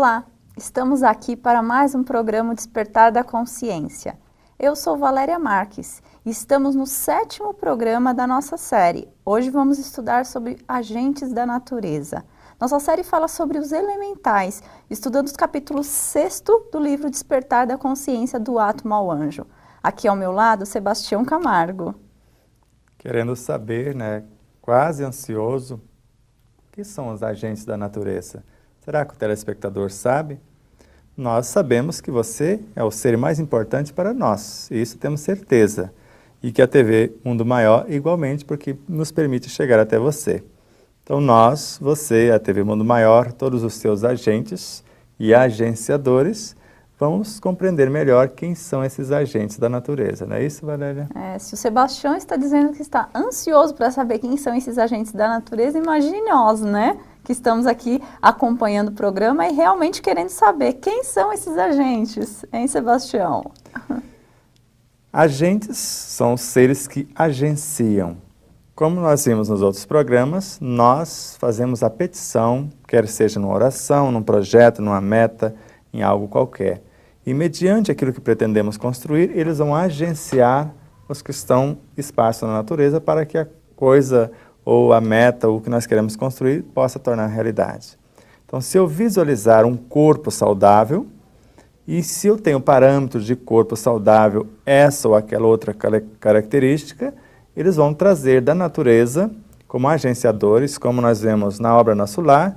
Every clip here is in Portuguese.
Olá, estamos aqui para mais um programa Despertar da Consciência. Eu sou Valéria Marques e estamos no 7º programa da nossa série. Hoje vamos estudar sobre agentes da natureza. Nossa série fala sobre os elementais, estudando os capítulos 6º do livro Despertar da Consciência do Átomo ao Anjo. Aqui ao meu lado, Sebastião Camargo. Querendo saber, quase ansioso, o que são os agentes da natureza? Será que o telespectador sabe? Nós sabemos que você é o ser mais importante para nós, e isso temos certeza. E que a TV Mundo Maior igualmente, porque nos permite chegar até você. Então nós, você, a TV Mundo Maior, todos os seus agentes e agenciadores, vamos compreender melhor quem são esses agentes da natureza. Não é isso, Valéria? Se o Sebastião está dizendo que está ansioso para saber quem são esses agentes da natureza, imagine nós, que estamos aqui acompanhando o programa e realmente querendo saber quem são esses agentes, hein, Sebastião? Agentes são seres que agenciam. Como nós vimos nos outros programas, nós fazemos a petição, quer seja numa oração, num projeto, numa meta, em algo qualquer. E mediante aquilo que pretendemos construir, eles vão agenciar os que estão esparsos na natureza para que a coisa ou a meta ou o que nós queremos construir possa tornar realidade. Então, se eu visualizar um corpo saudável, e se eu tenho parâmetros de corpo saudável, essa ou aquela outra característica, eles vão trazer da natureza, como agenciadores, como nós vemos na obra Nosso Lar,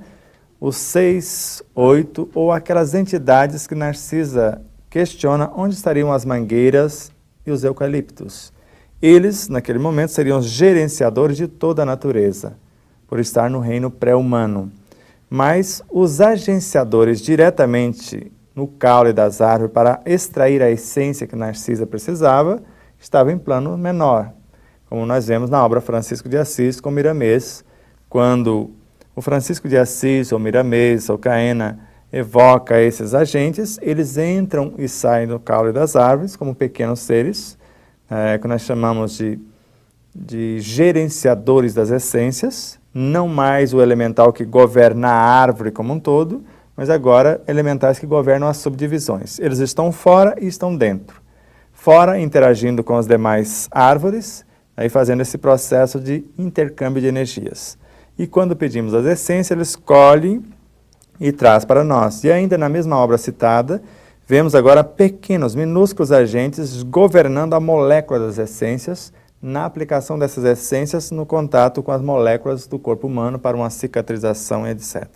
os 6, 8 ou aquelas entidades que Narcisa questiona onde estariam as mangueiras e os eucaliptos. Eles, naquele momento, seriam os gerenciadores de toda a natureza, por estar no reino pré-humano. Mas os agenciadores diretamente no caule das árvores para extrair a essência que Narcisa precisava, estavam em plano menor, como nós vemos na obra Francisco de Assis com Miramês, quando o Francisco de Assis, ou Miramês, ou Caena, evoca esses agentes, eles entram e saem do caule das árvores como pequenos seres, que nós chamamos de gerenciadores das essências, não mais o elemental que governa a árvore como um todo, mas agora elementais que governam as subdivisões. Eles estão fora e estão dentro. Fora, interagindo com as demais árvores, aí fazendo esse processo de intercâmbio de energias. E quando pedimos as essências, eles colhem e traz para nós. E ainda na mesma obra citada, vemos agora pequenos, minúsculos agentes governando a molécula das essências, na aplicação dessas essências no contato com as moléculas do corpo humano para uma cicatrização, etc.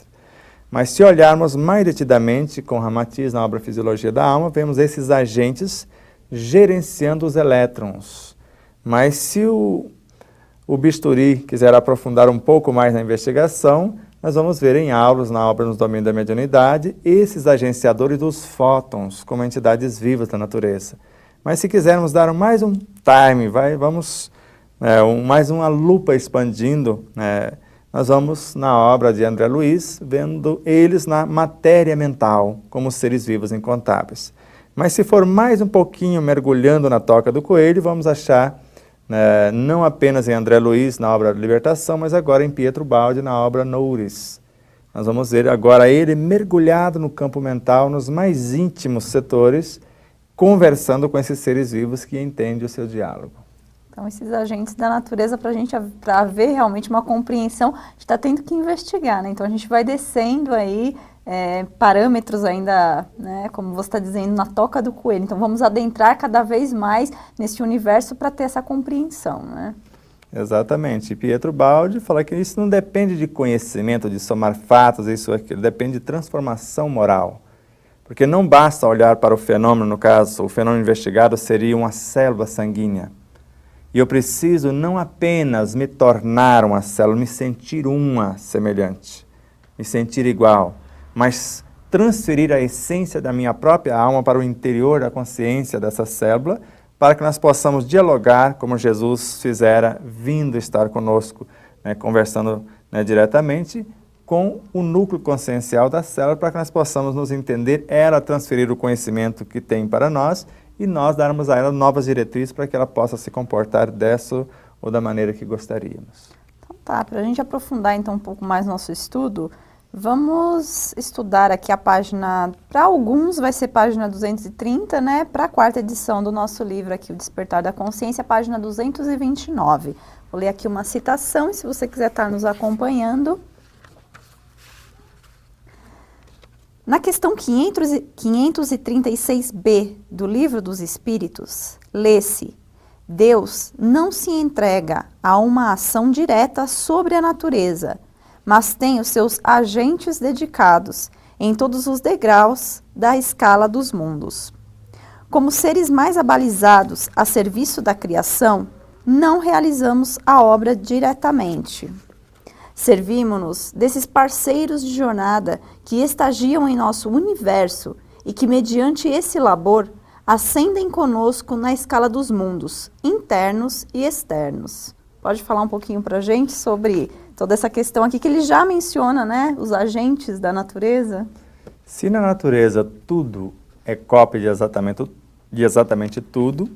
Mas se olharmos mais detidamente com Ramatiz na obra Fisiologia da Alma, vemos esses agentes gerenciando os elétrons. Mas se o bisturi quiser aprofundar um pouco mais na investigação, nós vamos ver em aulas, na obra Nos Domínios da Mediunidade, esses agenciadores dos fótons, como entidades vivas da natureza. Mas se quisermos dar mais um time, vamos mais uma lupa expandindo, nós vamos na obra de André Luiz, vendo eles na matéria mental, como seres vivos incontáveis. Mas se for mais um pouquinho mergulhando na toca do coelho, vamos achar não apenas em André Luiz, na obra Libertação, mas agora em Pietro Baldi, na obra Nouris. Nós vamos ver agora ele mergulhado no campo mental, nos mais íntimos setores, conversando com esses seres vivos que entendem o seu diálogo. Então, esses agentes da natureza, para ver realmente uma compreensão, a gente está tendo que investigar, Então, a gente vai descendo aí, parâmetros ainda, como você está dizendo, na toca do coelho. Então, vamos adentrar cada vez mais nesse universo para ter essa compreensão, Exatamente. E Pietro Baldi fala que isso não depende de conhecimento, de somar fatos, isso ou aquilo, depende de transformação moral. Porque não basta olhar para o fenômeno, no caso, o fenômeno investigado seria uma célula sanguínea. E eu preciso não apenas me tornar uma célula, me sentir uma semelhante, me sentir igual, mas transferir a essência da minha própria alma para o interior da consciência dessa célula, para que nós possamos dialogar como Jesus fizera, vindo estar conosco, conversando diretamente com o núcleo consciencial da célula, para que nós possamos nos entender, ela transferir o conhecimento que tem para nós e nós darmos a ela novas diretrizes para que ela possa se comportar dessa ou da maneira que gostaríamos. Então tá, para a gente aprofundar então um pouco mais nosso estudo, Vamos estudar aqui a página, para alguns vai ser página 230, né? Para a quarta edição do nosso livro aqui, O Despertar da Consciência, página 229. Vou ler aqui uma citação e se você quiser estar nos acompanhando. Na questão 536b do Livro dos Espíritos, lê-se: Deus não se entrega a uma ação direta sobre a natureza, mas tem os seus agentes dedicados em todos os degraus da escala dos mundos. Como seres mais abalizados a serviço da criação, não realizamos a obra diretamente. Servimos-nos desses parceiros de jornada que estagiam em nosso universo e que, mediante esse labor, ascendem conosco na escala dos mundos, internos e externos. Pode falar um pouquinho para a gente sobre toda essa questão aqui que ele já menciona, né? Os agentes da natureza. Se na natureza tudo é cópia de exatamente tudo,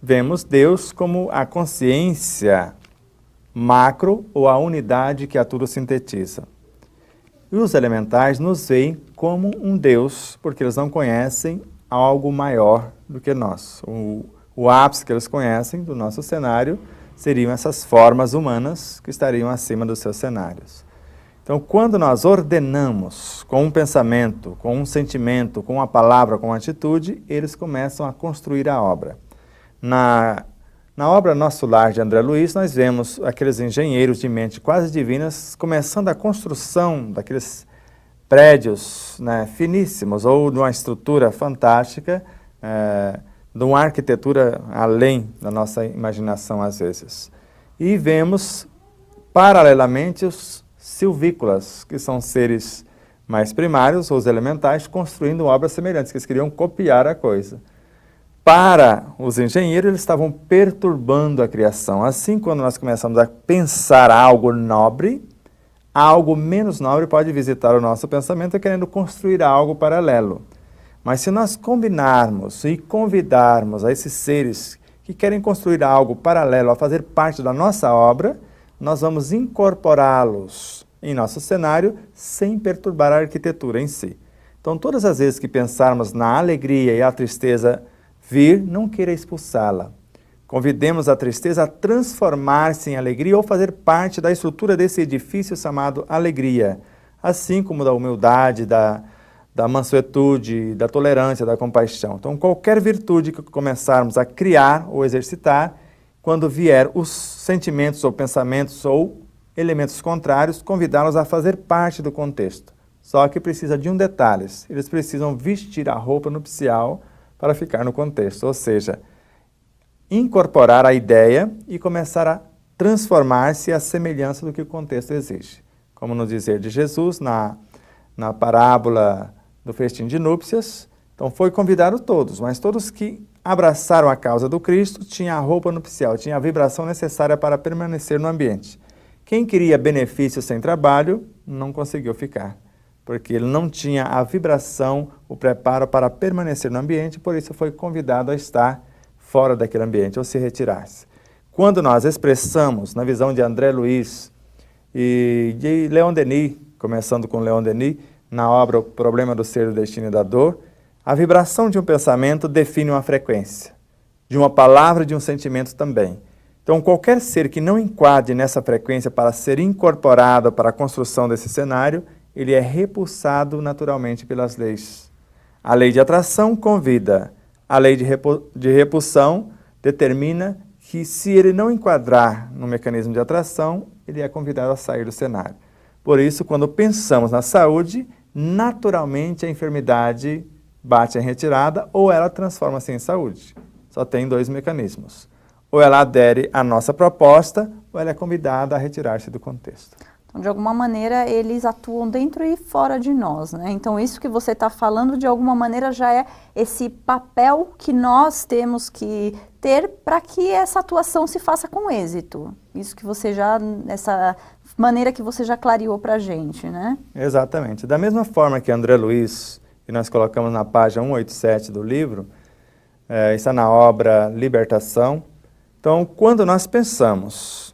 vemos Deus como a consciência macro ou a unidade que a tudo sintetiza. E os elementais nos veem como um Deus, porque eles não conhecem algo maior do que nós. O ápice que eles conhecem do nosso cenário seriam essas formas humanas que estariam acima dos seus cenários. Então, quando nós ordenamos com um pensamento, com um sentimento, com uma palavra, com uma atitude, eles começam a construir a obra. Na obra Nosso Lar, de André Luiz, nós vemos aqueles engenheiros de mente quase divinas começando a construção daqueles prédios, né, finíssimos, ou de uma estrutura fantástica, de uma arquitetura além da nossa imaginação às vezes. E vemos, paralelamente, os silvícolas, que são seres mais primários, ou os elementais, construindo obras semelhantes, que eles queriam copiar a coisa. Para os engenheiros, eles estavam perturbando a criação. Assim, quando nós começamos a pensar algo nobre, algo menos nobre pode visitar o nosso pensamento querendo construir algo paralelo. Mas se nós combinarmos e convidarmos a esses seres que querem construir algo paralelo a fazer parte da nossa obra, nós vamos incorporá-los em nosso cenário sem perturbar a arquitetura em si. Então, todas as vezes que pensarmos na alegria e a tristeza vir, não queira expulsá-la. Convidemos a tristeza a transformar-se em alegria ou fazer parte da estrutura desse edifício chamado alegria, assim como da humildade, da mansuetude, da tolerância, da compaixão. Então, qualquer virtude que começarmos a criar ou exercitar, quando vier os sentimentos ou pensamentos ou elementos contrários, convidá-los a fazer parte do contexto. Só que precisa de um detalhe, eles precisam vestir a roupa nupcial para ficar no contexto, ou seja, incorporar a ideia e começar a transformar-se à semelhança do que o contexto exige. Como no dizer de Jesus, na parábola do festim de núpcias, então foi convidado todos, mas todos que abraçaram a causa do Cristo tinham a roupa nupcial, tinham a vibração necessária para permanecer no ambiente. Quem queria benefício sem trabalho, não conseguiu ficar, porque ele não tinha a vibração, o preparo para permanecer no ambiente, por isso foi convidado a estar fora daquele ambiente, ou se retirar-se. Quando nós expressamos, na visão de André Luiz e de Leon Denis, começando com Leon Denis, na obra O Problema do Ser, do Destino e da Dor, a vibração de um pensamento define uma frequência, de uma palavra e de um sentimento também. Então, qualquer ser que não enquadre nessa frequência para ser incorporado para a construção desse cenário, ele é repulsado naturalmente pelas leis. A lei de atração convida, a lei de repulsão determina que se ele não enquadrar no mecanismo de atração, ele é convidado a sair do cenário. Por isso, quando pensamos na saúde, naturalmente a enfermidade bate em retirada ou ela transforma-se em saúde. Só tem dois mecanismos. Ou ela adere à nossa proposta, ou ela é convidada a retirar-se do contexto. Então, de alguma maneira, eles atuam dentro e fora de nós, né? Então, isso que você está falando, de alguma maneira, já é esse papel que nós temos que ter para que essa atuação se faça com êxito. Isso que você já, essa maneira que você já clareou para a gente, né? Exatamente. Da mesma forma que André Luiz, que nós colocamos na página 187 do livro, está na obra Libertação. Então, quando nós pensamos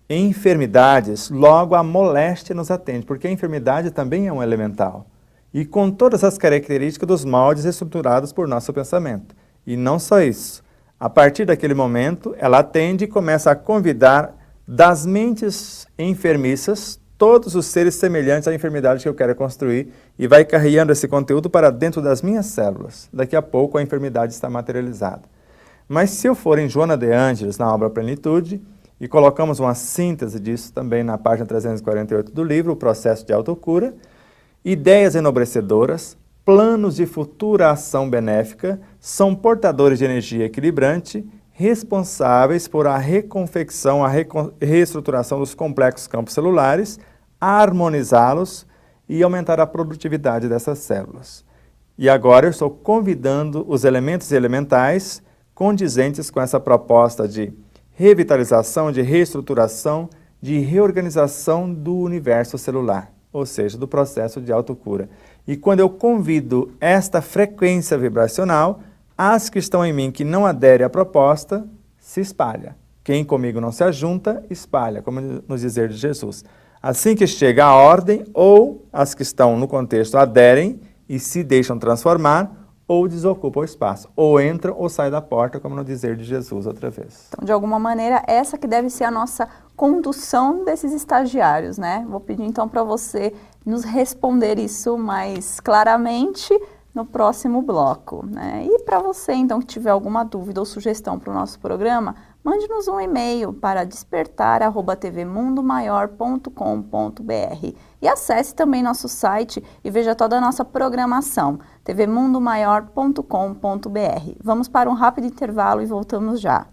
enfermidades, logo a moléstia nos atende, porque a enfermidade também é um elemental. E com todas as características dos moldes estruturados por nosso pensamento. E não só isso. A partir daquele momento, ela atende e começa a convidar das mentes enfermiças todos os seres semelhantes à enfermidade que eu quero construir e vai carregando esse conteúdo para dentro das minhas células. Daqui a pouco a enfermidade está materializada. Mas se eu for em Joana de Ângeles, na obra Plenitude, e colocamos uma síntese disso também na página 348 do livro, O Processo de Autocura, ideias enobrecedoras, planos de futura ação benéfica, são portadores de energia equilibrante, responsáveis por a reconfecção, a reestruturação dos complexos campos celulares, harmonizá-los e aumentar a produtividade dessas células. E agora eu estou convidando os elementos elementais condizentes com essa proposta de revitalização, de reestruturação, de reorganização do universo celular, ou seja, do processo de autocura. E quando eu convido esta frequência vibracional, as que estão em mim que não aderem à proposta, se espalha. Quem comigo não se ajunta, espalha, como nos dizer de Jesus. Assim que chega a ordem, ou as que estão no contexto aderem e se deixam transformar, ou desocupam o espaço, ou entram ou saem da porta, como no dizer de Jesus outra vez. Então, de alguma maneira, essa que deve ser a nossa condução desses estagiários, né? Vou pedir então para você nos responder isso mais claramente no próximo bloco, né? E para você, então, que tiver alguma dúvida ou sugestão para o nosso programa, mande-nos um e-mail para despertar@tvmundomaior.com.br e acesse também nosso site e veja toda a nossa programação, tvmundomaior.com.br. Vamos para um rápido intervalo e voltamos já.